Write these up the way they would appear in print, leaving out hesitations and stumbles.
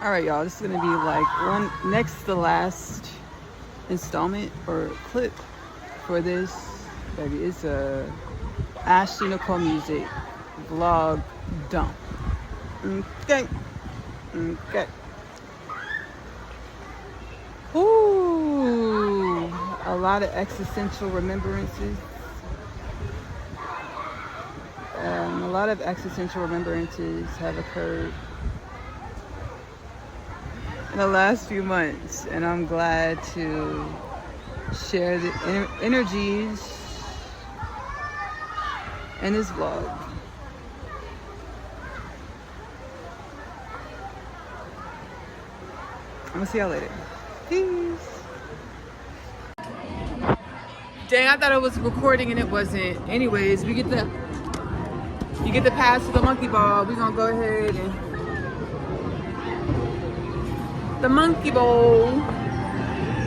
All right, y'all. This is gonna be like one next to the last installment or clip for this. Baby, it's a Ashley-Nicole music vlog dump. Okay. Okay. Ooh, a lot of existential remembrances. A lot of existential remembrances have occurred in the last few months, and I'm glad to share the energies in this vlog. I'm gonna see y'all later. Peace. Dang, I thought it was recording and it wasn't. Anyways, you get the pass to the monkey ball. We're gonna go ahead and the monkey bowl.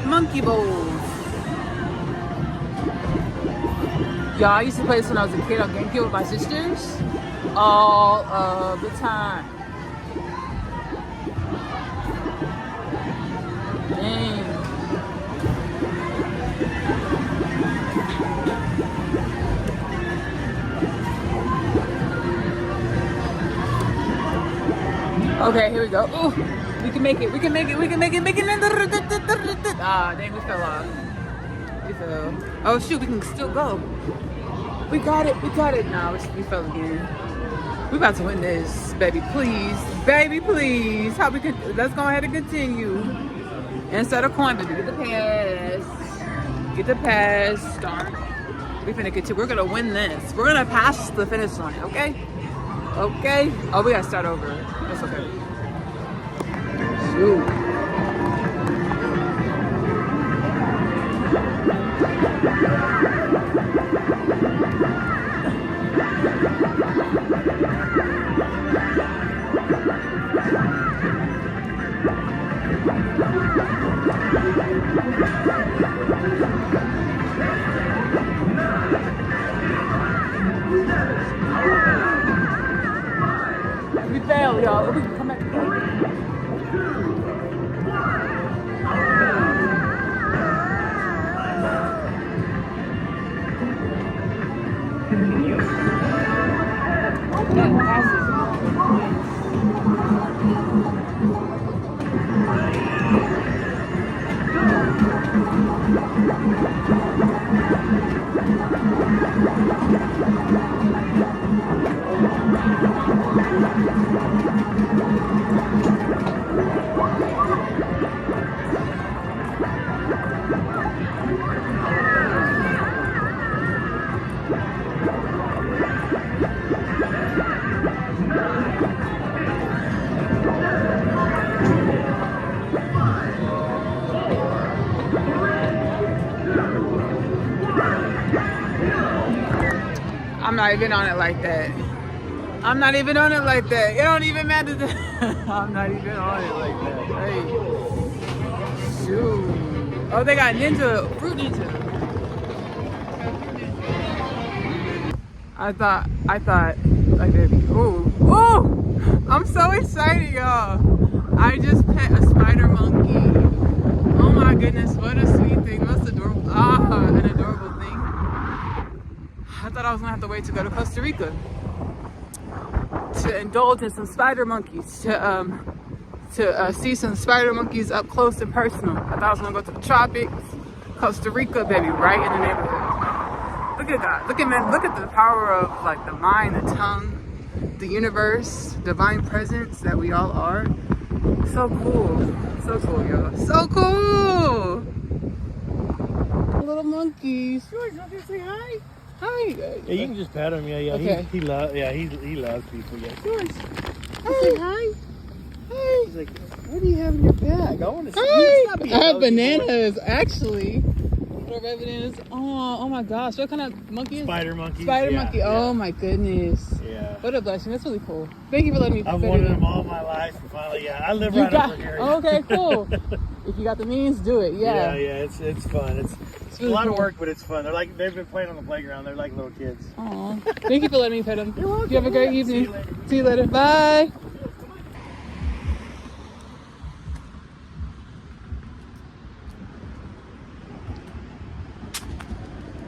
Monkey bowls. Y'all, I used to play this when I was a kid on GameCube with my sisters all of the time. Dang. Okay, here we go. Ooh, we can make it. We can make it. We can make it. Make it. Ah, dang, we fell off. We fell. Oh shoot, we can still go. We got it. We got it. Nah, we fell again. We about to win this, baby. Please, baby, please. How we could? Let's go ahead and continue. Instead of coin, baby, get the pass. Get the pass. Start. We finna continue. We're gonna win this. We're gonna pass the finish line. Okay. Okay. Oh, we gotta start over. That's okay. Shoot. We failed, y'all. We can come back. I'm not even on it like that. I'm not even on it like that. It don't even matter. I'm not even on it like that. Hey. Shoot. Oh, they got Fruit Ninja. I thought, like, baby. Ooh. Ooh! I'm so excited, y'all. I just pet a spider monkey. Oh my goodness, what a sweet thing. Most adorable. Ah, an adorable thing. I thought I was gonna have to wait to go to Costa Rica to indulge in some spider monkeys, to see some spider monkeys up close and personal. I thought I was gonna go to the tropics, Costa Rica, baby, right in the neighborhood. Look at that. Look at the power of like the mind, the tongue, the universe, divine presence that we all are. So cool. So cool, y'all. So cool. Little monkeys. You want to say hi? Hi. Yeah, you can just pet him. Yeah. Okay. He loves people. Yeah. Yours. Say hi. Hi. He's like, what do you have in your bag? I want to see. Hi. I have bananas, actually. What are bananas? Oh my gosh. What kind of monkey is it? Spider monkey. Spider monkey. Yeah. Oh my goodness. Yeah. What a blessing. That's really cool. Thank you for letting me I've wanted them all my life, and finally, I live right over here. Okay, cool. If you got the means, do it. Yeah. Yeah. It's fun. It's really a lot cool. of work, but it's fun. They've been playing on the playground. They're like little kids. Aw. Thank you for letting me pet them. You're welcome. You have a great evening. See you later. Bye.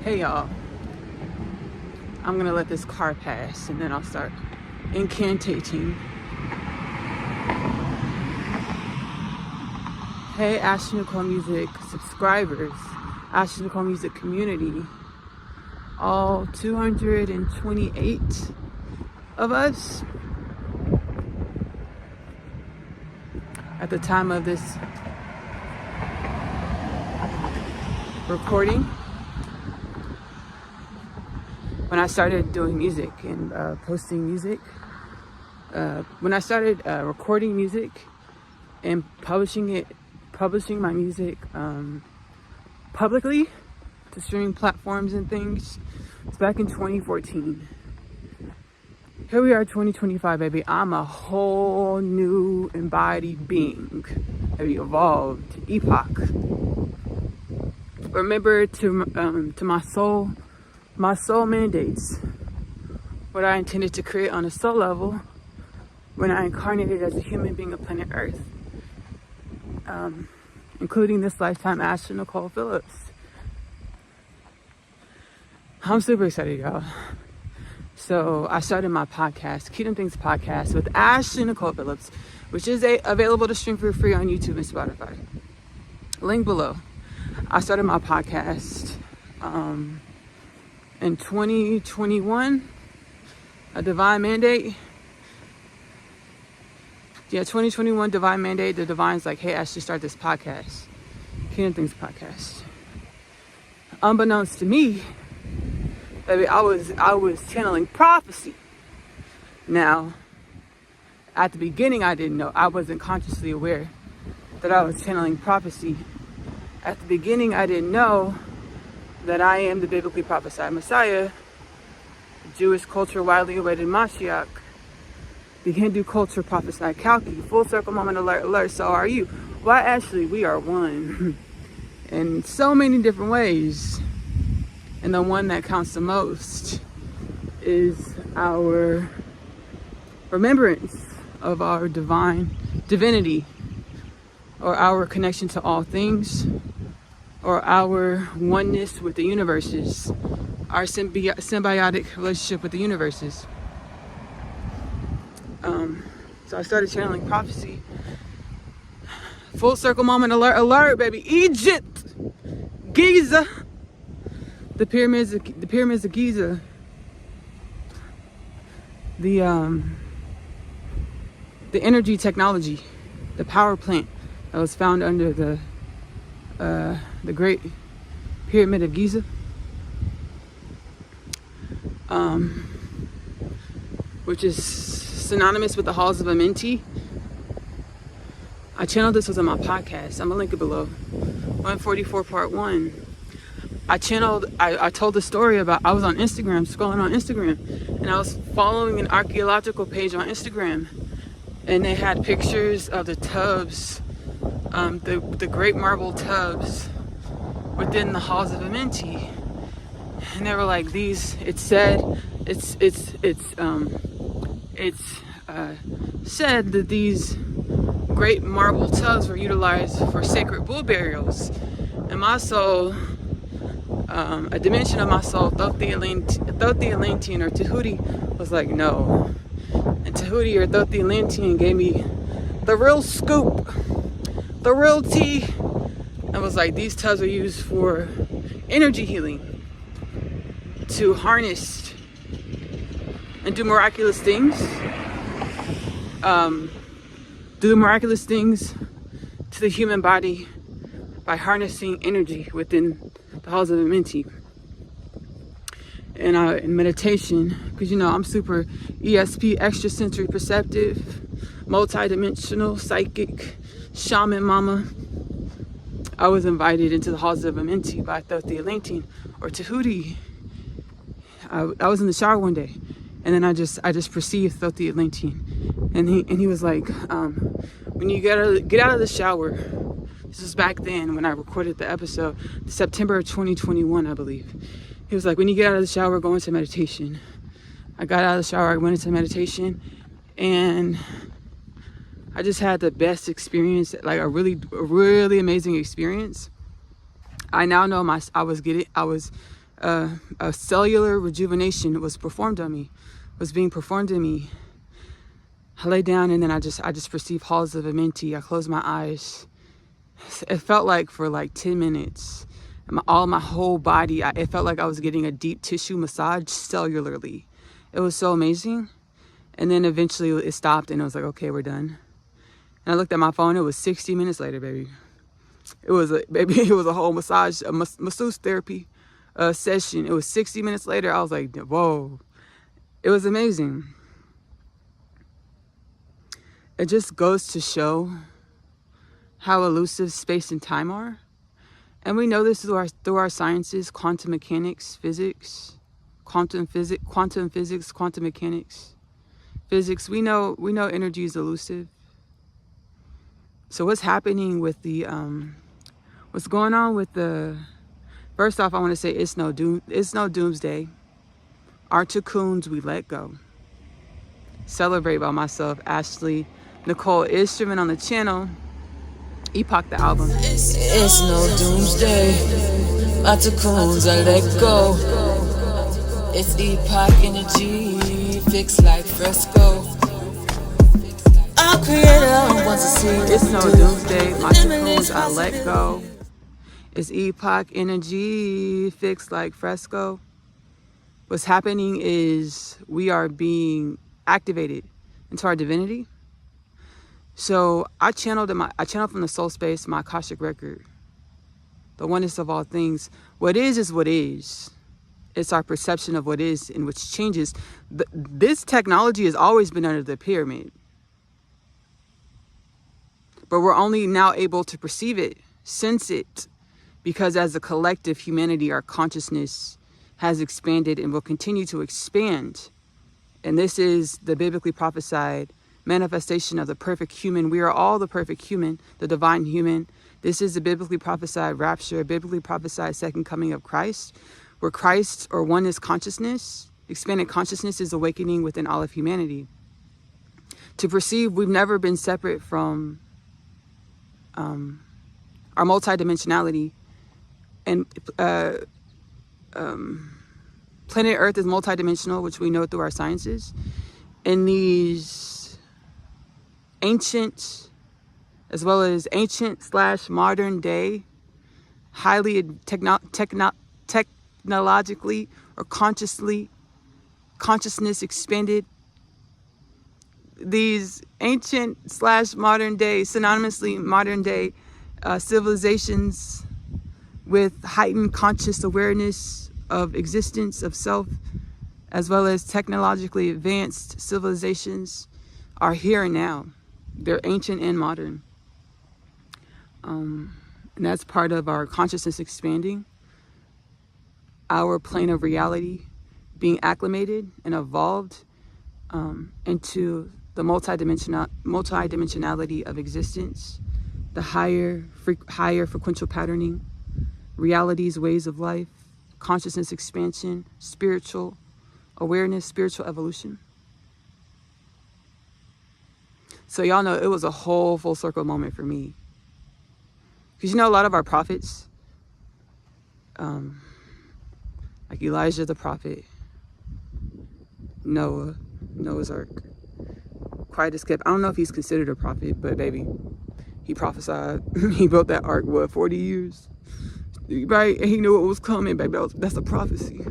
Hey y'all, I'm gonna let this car pass and then I'll start incantating. Hey Ashley-Nicole Music subscribers, Ashley-Nicole Music community, all 228 of us at the time of this recording. When I started doing music and posting music, when I started recording music and publishing my music publicly to streaming platforms and things, it's back in 2014. Here we are, 2025, baby. I'm a whole new embodied being, a evolved epoch. Remember to my soul mandates, what I intended to create on a soul level when I incarnated as a human being of planet Earth, including this lifetime, Ashley-Nicole Phillips. I'm super excited, y'all. So I started my podcast, Kingdom Things Podcast, with Ashley-Nicole Phillips, which is available to stream for free on YouTube and Spotify. Link below. I started my podcast in 2021, a divine mandate. Yeah, 2021 divine mandate. The divine's like, hey, Ashley, start this podcast, Kingdom Things Podcast. Unbeknownst to me, baby, I was channeling prophecy. Now, at the beginning, I didn't know. I wasn't consciously aware that I was channeling prophecy. At the beginning, I didn't know that I am the biblically prophesied Messiah, Jewish culture widely awaited Mashiach, the Hindu culture prophesied Kalki. Full circle moment alert, so are you. Why, Ashley, we are one in so many different ways. And the one that counts the most is our remembrance of our divinity, or our connection to all things, or our oneness with the universes, our symbiotic relationship with the universes. So I started channeling prophecy. Full circle moment alert, baby. Egypt, Giza, the pyramids of Giza, the energy technology, the power plant that was found under the Great Pyramid of Giza, which is synonymous with the halls of Amenti. I channeled this was on my podcast. I'm gonna link it below. 144 part 1. I told the story about, I was on Instagram, scrolling on Instagram, and I was following an archaeological page on Instagram, and they had pictures of the tubs, the great marble tubs within the halls of Amenti, and they were like, these. It said said that these great marble tubs were utilized for sacred bull burials, and my soul, a dimension of my soul, Thoth-the-Atlantean or Tahuti, was like, no. And Tahuti or Thoth-the-Atlantean gave me the real scoop, the real tea, and was like, these tubs are used for energy healing, to harness and do miraculous things. Do miraculous things to the human body by harnessing energy within the halls of Amenti. And in meditation, because I'm super ESP, extrasensory perceptive, multi-dimensional, psychic, shaman mama. I was invited into the halls of Amenti by Thoth-the-Atlantean or Tahuti. I was in the shower one day, and then I just perceived Thoth-the-Atlantean, and he was like, when you get out of the shower. This was back then when I recorded the episode, September of 2021, I believe. He was like, when you get out of the shower, go into meditation. I got out of the shower, I went into meditation, and I just had the best experience, like a really amazing experience. I now know I was a cellular rejuvenation was performed on me, was being performed in me. I lay down and then I just perceived halls of amenity. I closed my eyes. It felt like for like 10 minutes. All my whole body, it felt like I was getting a deep tissue massage cellularly. It was so amazing. And then eventually it stopped and I was like, okay, we're done. And I looked at my phone. It was 60 minutes later, baby. It was a whole massage, a masseuse therapy session. It was 60 minutes later. I was like, whoa. It was amazing. It just goes to show how elusive space and time are. And we know this through our sciences, quantum mechanics, physics, quantum physics, quantum mechanics, physics. We know energy is elusive. So what's happening with the what's going on with the, first off, I want to say it's no doomsday. Our cocoons we let go. Celebrate by myself, Ashley-Nicole is streaming on the channel. Epoch the album. It's no doomsday. My cocoons I let go. It's epoch energy, fixed like fresco. Our creator wants to see. It's no doomsday. My cocoons I let go. It's epoch energy, fixed like fresco. What's happening is we are being activated into our divinity. So I channeled from the soul space, my Akashic record, the oneness of all things. What is what is. It's our perception of what is and which changes. This technology has always been under the pyramid. But we're only now able to perceive it, sense it, because as a collective humanity, our consciousness has expanded and will continue to expand. And this is the biblically prophesied manifestation of the perfect human. We are all the perfect human, the divine human. This is the biblically prophesied rapture, biblically prophesied second coming of Christ, where Christ or oneness consciousness, expanded consciousness, is awakening within all of humanity. To perceive we've never been separate from our multidimensionality. And planet Earth is multidimensional, which we know through our sciences. And these ancient, as well as ancient/modern day, highly technologically or consciousness expanded, these ancient/modern day, synonymously modern day civilizations with heightened conscious awareness of existence, of self, as well as technologically advanced civilizations are here and now. They're ancient and modern. And that's part of our consciousness expanding, our plane of reality being acclimated and evolved into the multidimensionality of existence, the higher frequential patterning, realities, ways of life, consciousness expansion, spiritual awareness, spiritual evolution. So y'all know it was a whole full circle moment for me. Because you know, a lot of our prophets, like Elijah the prophet, Noah's Ark, Quiet Escape. I don't know if he's considered a prophet, but baby, he prophesied. He built that ark, 40 years? Right? And he knew what was coming, baby. That's a prophecy.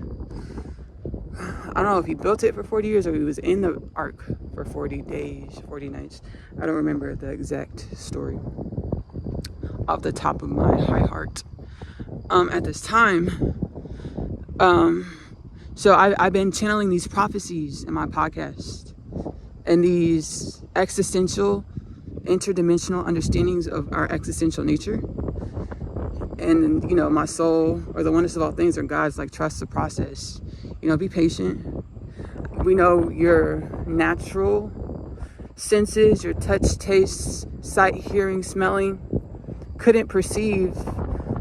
I don't know if he built it for 40 years or he was in the ark for 40 days, 40 nights. I don't remember the exact story off the top of my high heart at this time. So I've been channeling these prophecies in my podcast and these existential, interdimensional understandings of our existential nature. And, you know, my soul, or the oneness of all things, or God's like, trust the process. You know, be patient. We know your natural senses, your touch, taste, sight, hearing, smelling, couldn't perceive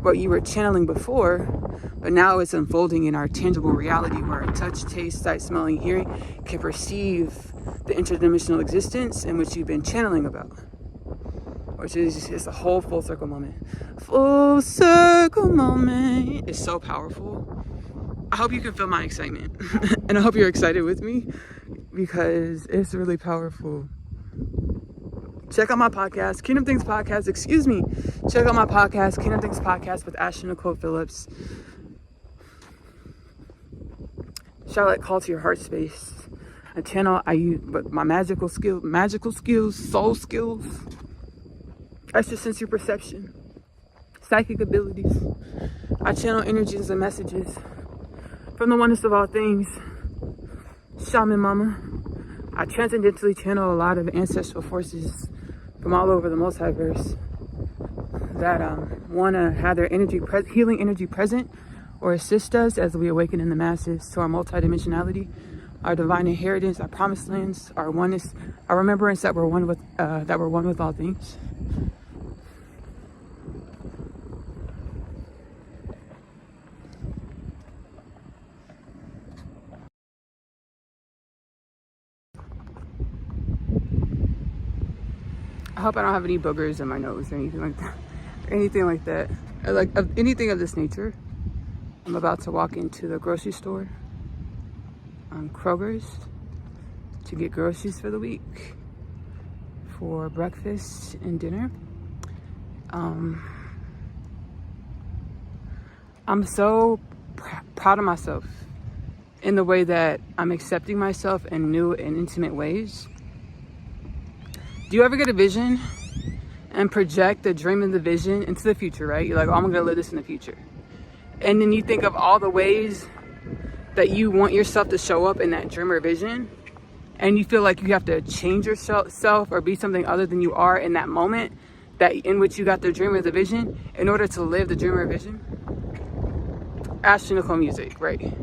what you were channeling before, but now it's unfolding in our tangible reality where our touch, taste, sight, smelling, hearing can perceive the interdimensional existence in which you've been channeling about. Which is just a whole full circle moment. Full circle moment. It's so powerful. I hope you can feel my excitement. And I hope you're excited with me because it's really powerful. Check out my podcast, Kingdom Things Podcast, excuse me. Check out my podcast, Kingdom Things Podcast with Ashley-Nicole Phillips. Charlotte, call to your heart space. A channel I use my magical skills, soul skills, extrasensory perception, psychic abilities. I channel energies and messages from the oneness of all things. Shaman Mama. I transcendentally channel a lot of ancestral forces from all over the multiverse that want to have their healing energy present or assist us as we awaken in the masses to our multidimensionality, our divine inheritance, our promised lands, our oneness, our remembrance that we're one with all things. I hope I don't have any boogers in my nose or anything like that. Or anything of this nature. I'm about to walk into the grocery store on Kroger's to get groceries for the week for breakfast and dinner. I'm so proud of myself in the way that I'm accepting myself in new and intimate ways. Do you ever get a vision and project the dream and the vision into the future, right? You're like, oh, I'm gonna live this in the future. And then you think of all the ways that you want yourself to show up in that dream or vision. And you feel like you have to change yourself or be something other than you are in that moment that in which you got the dream or the vision in order to live the dream or vision. Ashley-Nicole music, right?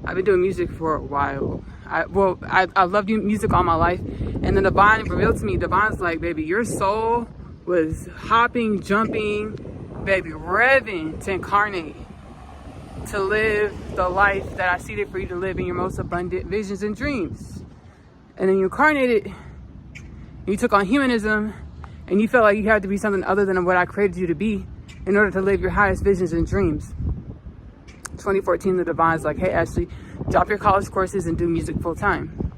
I've been doing music for a while. I loved music all my life. And the divine revealed to me, divine's like, baby, your soul was hopping, jumping, baby, revving to incarnate, to live the life that I seeded for you to live in your most abundant visions and dreams. And then you incarnated, you took on humanism, and you felt like you had to be something other than what I created you to be in order to live your highest visions and dreams. 2014, the divine's like, hey, Ashley, drop your college courses and do music full time.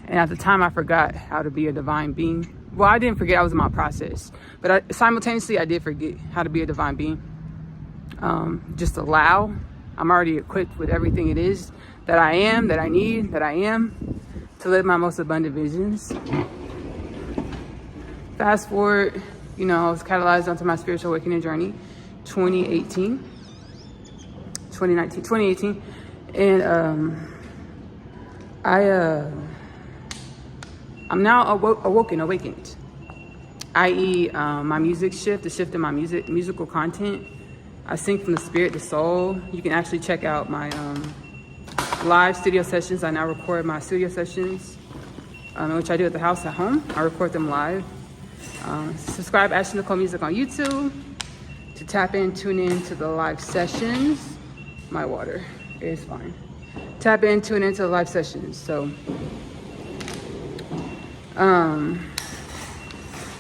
And at the time, I forgot how to be a divine being. Well, I didn't forget, I was in my process. But simultaneously, I did forget how to be a divine being. Just allow. I'm already equipped with everything it is that I am, that I need, that I am to live my most abundant visions. Fast forward, I was catalyzed onto my spiritual awakening journey, 2018. And I'm now awakened, i.e. My music shift, the shift in my musical content. I sing from the spirit to soul. You can actually check out my live studio sessions. I now record my studio sessions, which I do at the house at home. I record them live. Subscribe Ashley-Nicole Music on YouTube to tune in to the live sessions. My water is fine. Tune into the live sessions. So, and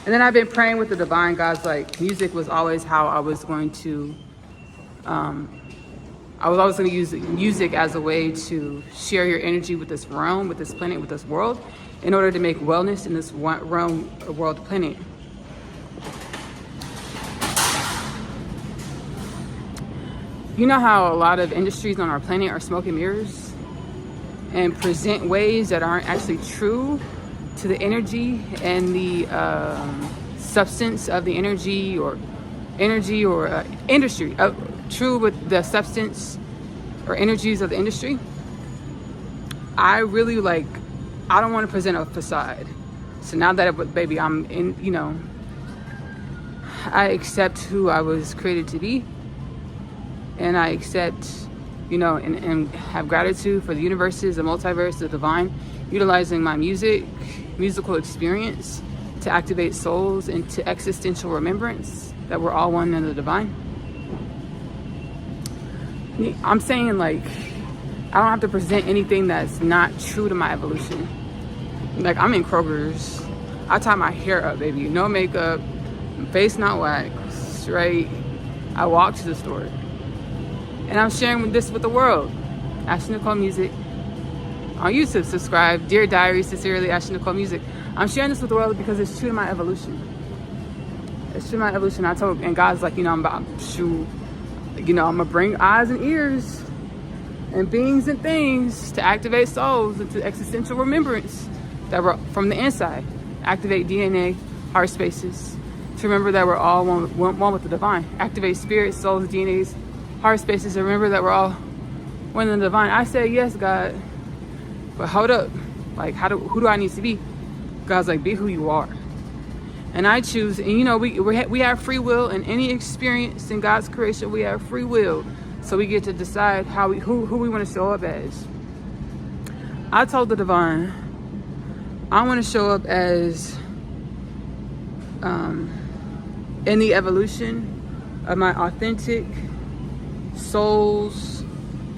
then I've been praying with the divine gods. Like, music was always how I was going to, use music as a way to share your energy with this realm, with this planet, with this world, in order to make wellness in this realm, world, planet. You know how a lot of industries on our planet are smoke and mirrors and present ways that aren't actually true to the energy and the substance of the energy or industry, true with the substance or energies of the industry. I really I don't want to present a facade. So now that, baby, I'm in, I accept who I was created to be. And I accept, and have gratitude for the universes, the multiverse, the divine, utilizing my musical experience to activate souls into existential remembrance that we're all one in the divine. I'm saying, I don't have to present anything that's not true to my evolution. I'm in Kroger's. I tie my hair up, baby. No makeup, face not waxed, straight. I walk to the store. And I'm sharing this with the world. Ashley-Nicole Music on YouTube. Subscribe. Dear Diary, sincerely, Ashley-Nicole Music. I'm sharing this with the world because it's true to my evolution. It's true to my evolution. I told, and God's like, I'm about, shoot, I'm going to bring eyes and ears and beings and things to activate souls into existential remembrance that we're from the inside. Activate DNA, heart spaces, to remember that we're all one with the divine. Activate spirit, souls, DNAs, heart spaces, to remember that we're all one in the divine. I say, yes, God, but hold up. Like, who do I need to be? God's like, be who you are. And I choose, and we have free will in any experience in God's creation. We have free will. So we get to decide who we want to show up as. I told the divine, I want to show up as in the evolution of my authentic soul's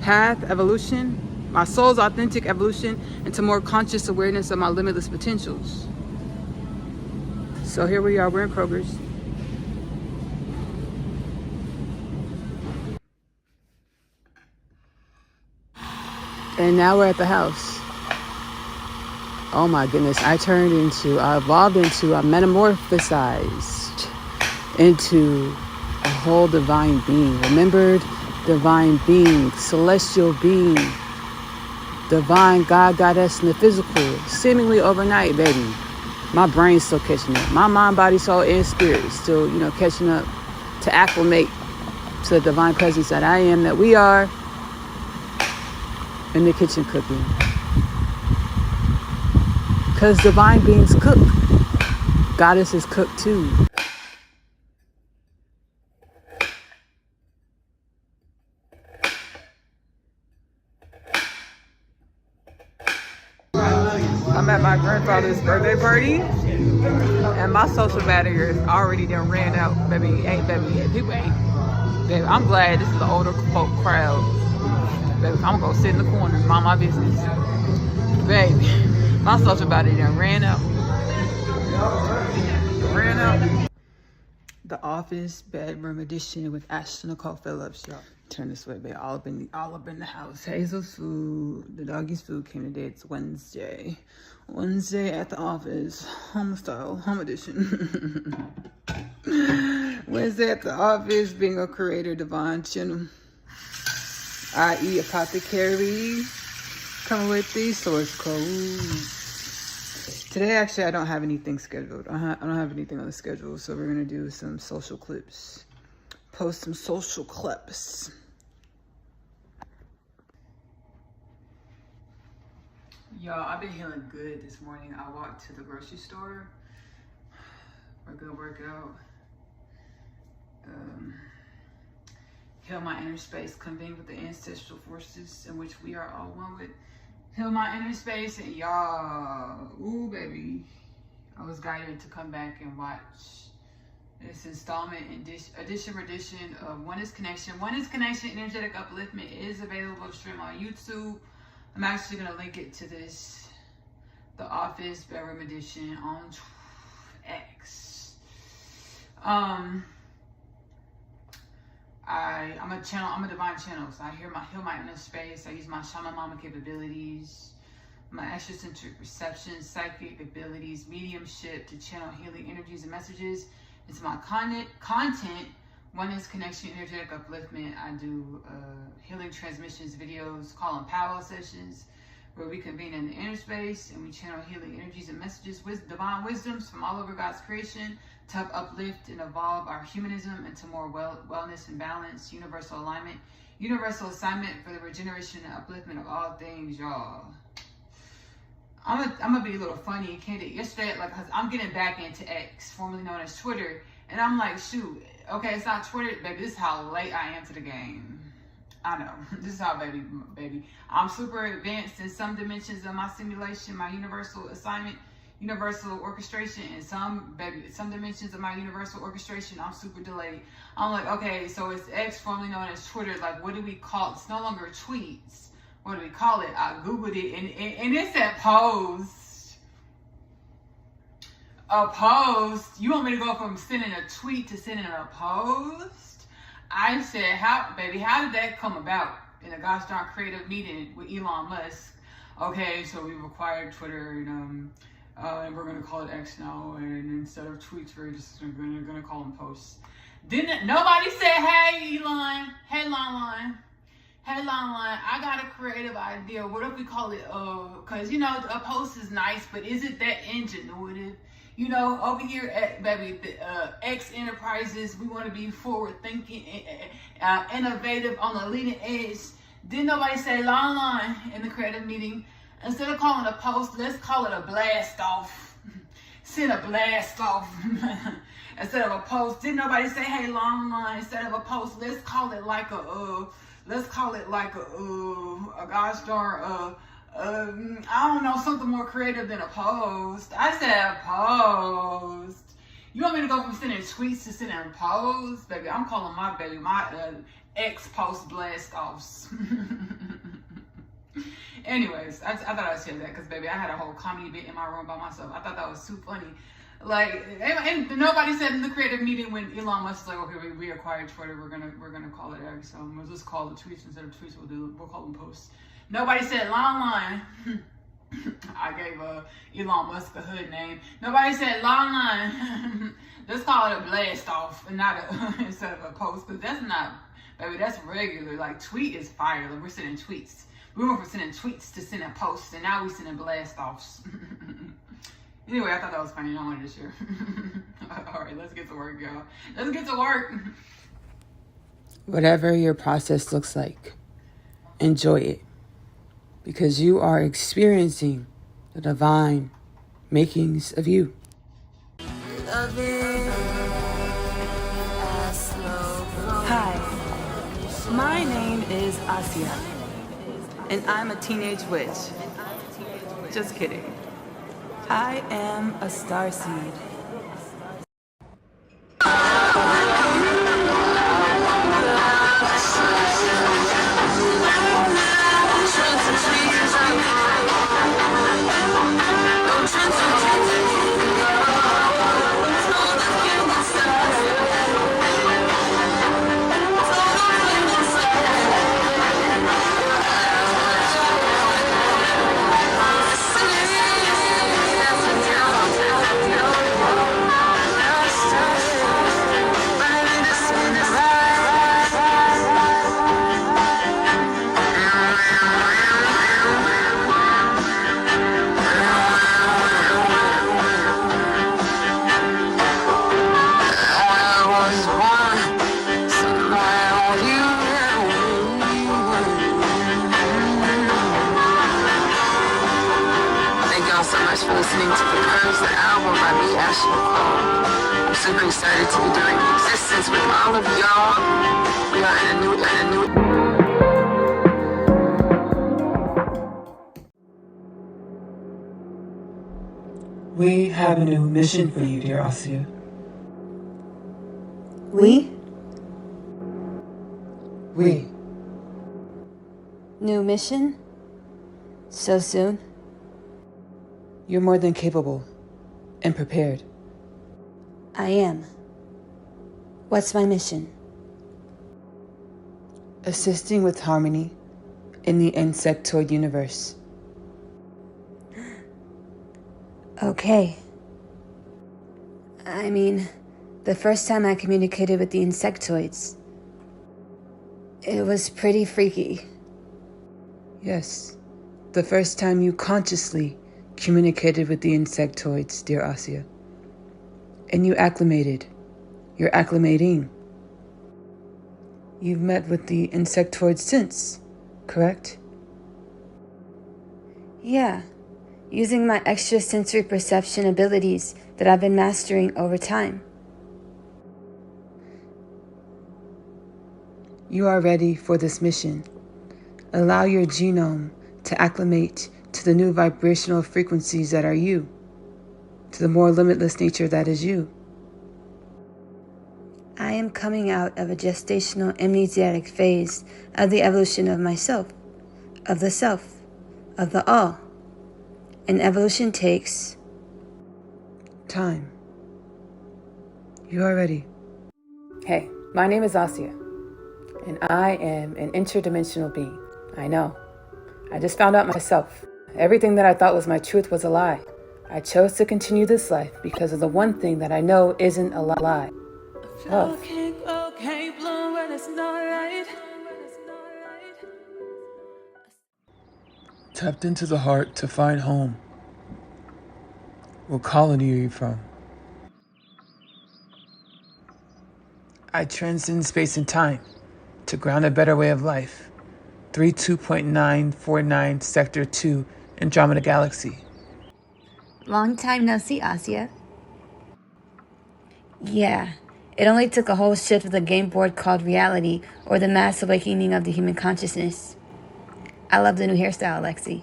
path evolution, my soul's authentic evolution into more conscious awareness of my limitless potentials. So here we are, we're in Kroger's. And now we're at the house. Oh my goodness, I evolved into, I metamorphosized into a whole divine being. Remembered divine being, celestial being, divine God, goddess in the physical, seemingly overnight, baby. My brain's still catching up. My mind, body, soul, and spirit is still, catching up to acclimate to the divine presence that I am, that we are in the kitchen cooking. Because divine beings cook. Goddesses cook too. I'm at my grandfather's birthday party, and my social battery is already done ran out, baby. People ain't. Baby, I'm glad this is an older folk crowd. Baby, I'm gonna go sit in the corner and mind my business. Baby, my social battery done ran out. The Office Bedroom Edition with Ashley-Nicole Phillips. Y'all turn this way, baby. All up in the house. Hazel's food. The doggy's food came today. It's Wednesday. Wednesday at the office. Home style. Home edition. Wednesday at the office. Being a creator, divine channel. I.e. apothecary. Coming with these source codes. Today, actually, I don't have anything scheduled. I don't have anything on the schedule, so we're going to do some social clips. Post some social clips. Y'all, I've been feeling good this morning. I walked to the grocery store. We're going to work out. Heal my inner space, convene with the ancestral forces in which we are all one with. Heal my inner space, and y'all, ooh baby, I was guided to come back and watch this installment edition of Oneness Connection. Oneness Connection Energetic Upliftment is available to stream on YouTube. I'm actually gonna link it to this, the Office Bedroom Edition on X. I'm a divine channel, so I heal my inner space. I use my shaman mama capabilities, my astrocentric perception, psychic abilities, mediumship to channel healing energies and messages into my content. Oneness Connection, Energetic Upliftment. I do healing transmissions, videos, call and powwow sessions, where we convene in the inner space and we channel healing energies and messages with divine wisdoms from all over God's creation to help uplift and evolve our humanism into more wellness and balance, universal alignment, universal assignment for the regeneration and upliftment of all things, y'all. I'm gonna be a little funny and candid. Yesterday, cause I'm getting back into X, formerly known as Twitter, and I'm like, shoot, okay, it's not Twitter, baby. This is how late I am to the game. I know. This is how, baby. I'm super advanced in some dimensions of my simulation, my universal assignment, universal orchestration, and some dimensions of my universal orchestration, I'm super delayed. I'm like, okay, so it's X, formerly known as Twitter. Like, what do we call it? It's no longer tweets. What do we call it? I Googled it, and it said post. A post? You want me to go from sending a tweet to sending a post? I said, how did that come about in a gosh darn creative meeting with Elon Musk? Okay, so we acquired Twitter, and we're gonna call it X now, and instead of tweets, we're just gonna call them posts. Didn't nobody say, hey Elon, hey Lon, I got a creative idea. What if we call it, cause a post is nice, but is it that ingenuitive? Over here at X Enterprises, we want to be forward thinking, innovative, on the leading edge. Didn't nobody say Lon in the creative meeting? Instead of calling it a post, let's call it a blast off. Send a blast off instead of a post. Didn't nobody say, hey Lon, instead of a post, let's call it like a gosh darn I don't know, something more creative than a post. I said a post. You want me to go from sending tweets to sending posts? Baby, I'm calling my X post blast offs. Anyways, I thought I'd share that because, baby, I had a whole comedy bit in my room by myself. I thought that was too funny. Like, and nobody said in the creative meeting when Elon Musk was like, okay, we acquired Twitter, we're gonna call it X. So we'll just call it tweets instead of tweets. We'll call them posts. Nobody said Lon. I gave Elon Musk a hood name. Nobody said Lon. Let's call it a blast off and not instead of a post, because that's not, baby, that's regular. Like, tweet is fire. Like, we're sending tweets. We went from sending tweets to sending posts, and now we sending blast offs. Anyway, I thought that was funny. I wanted to share. All right, let's get to work, y'all. Let's get to work. Whatever your process looks like, enjoy it. Because you are experiencing the divine makings of you. Hi, my name is Asia, and I'm a teenage witch. Just kidding. I am a starseed. For listening to the Parcel album by me, Ashley-Nicole. I'm super excited to be doing existence with all of y'all. We are in a new. We have a new mission for you, dear Asia. We? We. New mission? So soon? You're more than capable and prepared. I am. What's my mission? Assisting with harmony in the insectoid universe. Okay. I mean, the first time I communicated with the insectoids, it was pretty freaky. Yes, the first time you consciously communicated with the insectoids, dear Asia. And you acclimated. You're acclimating. You've met with the insectoids since, correct? Yeah, using my extrasensory perception abilities that I've been mastering over time. You are ready for this mission. Allow your genome to acclimate to the new vibrational frequencies that are you, to the more limitless nature that is you. I am coming out of a gestational amnesiac phase of the evolution of myself, of the self, of the all. And evolution takes time. You are ready. Hey, my name is Asia. and I am an interdimensional being. I know. I just found out myself. Everything that I thought was my truth was a lie. I chose to continue this life because of the one thing that I know isn't a lie. Love. Tapped into the heart to find home. What colony are you from? I transcend space and time to ground a better way of life. 32.949 Sector 2, Andromeda Galaxy. Long time no see, Asya. Yeah, it only took a whole shift of the game board called reality, or the mass awakening of the human consciousness. I love the new hairstyle, Alexi.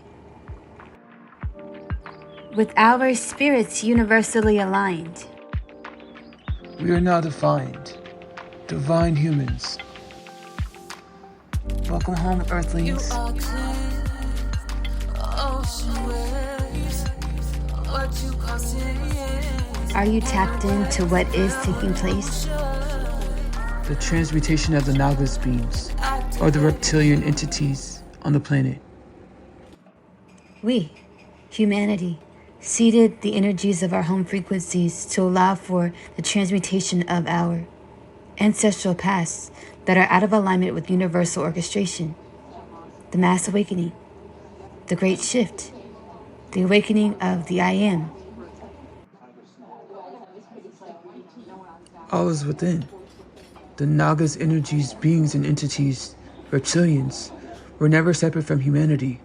With our spirits universally aligned. We are now defined. Divine humans. Welcome home, Earthlings. Are you tapped into what is taking place? The transmutation of the Nagas beings, or the reptilian entities on the planet. We, humanity, seeded the energies of our home frequencies to allow for the transmutation of our ancestral pasts that are out of alignment with universal orchestration, the mass awakening, the great shift, the awakening of the I Am. All is within. The Nagas energies, beings, and entities, reptilians, were never separate from humanity.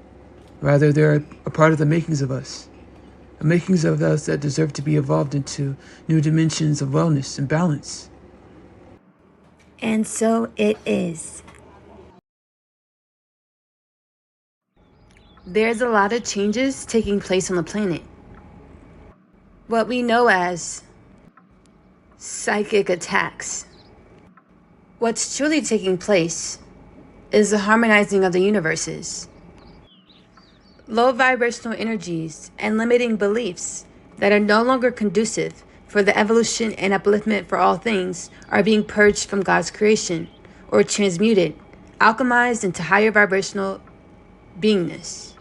Rather, they're a part of the makings of us. The makings of us that deserve to be evolved into new dimensions of wellness and balance. And so it is. There's a lot of changes taking place on the planet. What we know as psychic attacks. What's truly taking place is the harmonizing of the universes. Low vibrational energies and limiting beliefs that are no longer conducive for the evolution and upliftment for all things are being purged from God's creation, or transmuted, alchemized into higher vibrational beingness.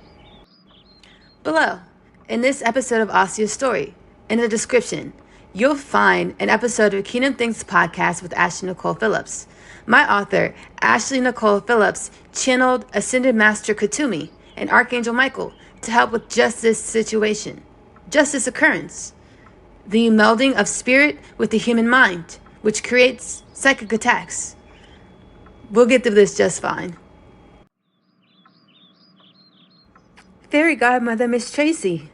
Below, in this episode of Asia's story, in the description, you'll find an episode of Kingdom Things podcast with Ashley-Nicole Phillips. My author, Ashley-Nicole Phillips, channeled Ascended Master Katumi and Archangel Michael to help with just this situation, just this occurrence. The melding of spirit with the human mind, which creates psychic attacks. We'll get through this just fine. Fairy godmother Miss Tracy.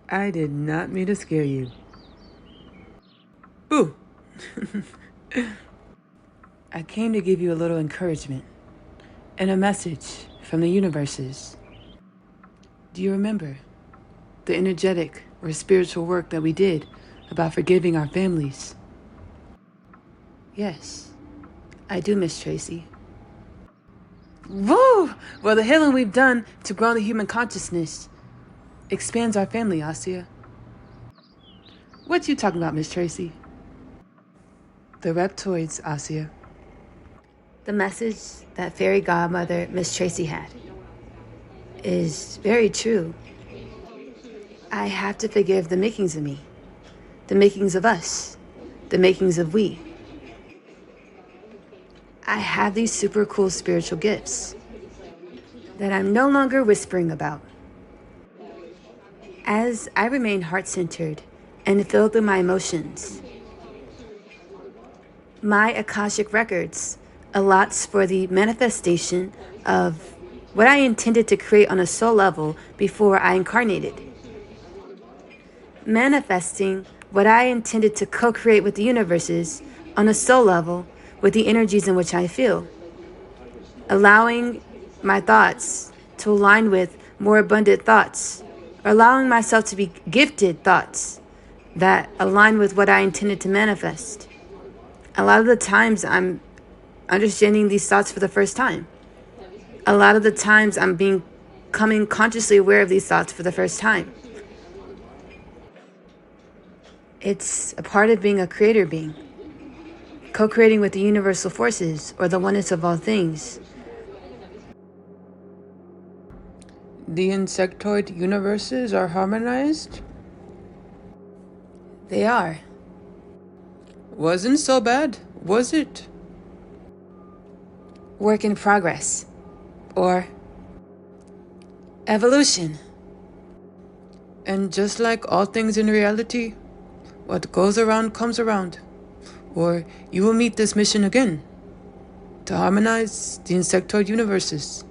I did not mean to scare you. Boo! I came to give you a little encouragement and a message from the universes. Do you remember the energetic or spiritual work that we did about forgiving our families? Yes, I do, Miss Tracy. Woo! Well, the healing we've done to grow the human consciousness expands our family, Asya. What you talking about, Miss Tracy? The reptoids, Asya. The message that fairy godmother Miss Tracy had is very true. I have to forgive the makings of me, the makings of us, the makings of we. I have these super cool spiritual gifts that I'm no longer whispering about. As I remain heart-centered and filled with my emotions, my Akashic records allots for the manifestation of what I intended to create on a soul level before I incarnated. Manifesting what I intended to co-create with the universes on a soul level with the energies in which I feel. Allowing my thoughts to align with more abundant thoughts, or allowing myself to be gifted thoughts that align with what I intended to manifest. A lot of the times I'm understanding these thoughts for the first time. A lot of the times I'm becoming consciously aware of these thoughts for the first time. It's a part of being a creator being, co-creating with the universal forces or the oneness of all things. The insectoid universes are harmonized? They are. Wasn't so bad, was it? Work in progress. Or evolution. And just like all things in reality, what goes around comes around. Or you will meet this mission again, to harmonize the insectoid universes.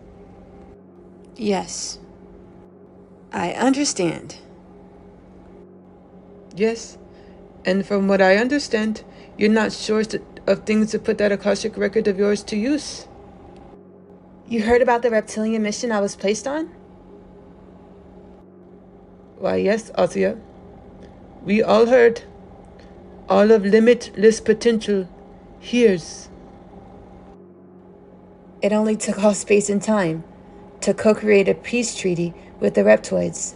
Yes. I understand. Yes, and from what I understand, you're not sure of things to put that Akashic record of yours to use. You heard about the reptilian mission I was placed on? Why, yes, Asia. We all heard. All of limitless potential hears. It only took all space and time to co-create a peace treaty with the reptoids.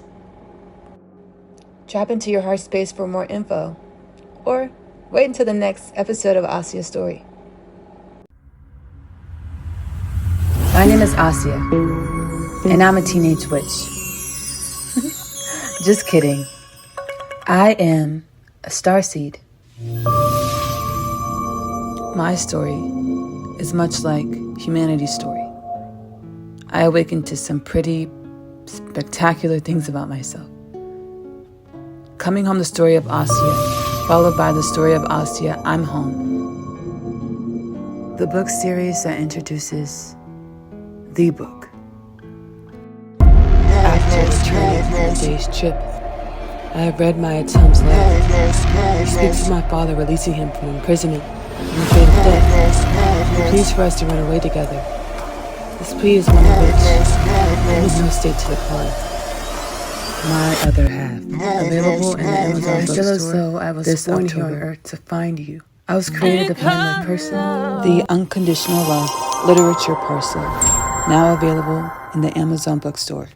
Drop into your heart space for more info, or wait until the next episode of Asia's story. My name is Asia, and I'm a teenage witch. Just kidding. I am a starseed. My story is much like humanity's story. I awakened to some pretty spectacular things about myself. Coming home, the story of Asia, followed by the story of Asia, I'm home. The book series that introduces the book. After returning from the day's trip, I have read my Atum's letter. He speaks of my father releasing him from imprisonment and the fate of death. He pleads for us to run away together. This plea is one of which there is no state to decline. My other half, available in the Amazon bookstore I was this born October. Here on Earth to find you. I was created to find my person. The Unconditional Love Literature Parcel, now available in the Amazon bookstore.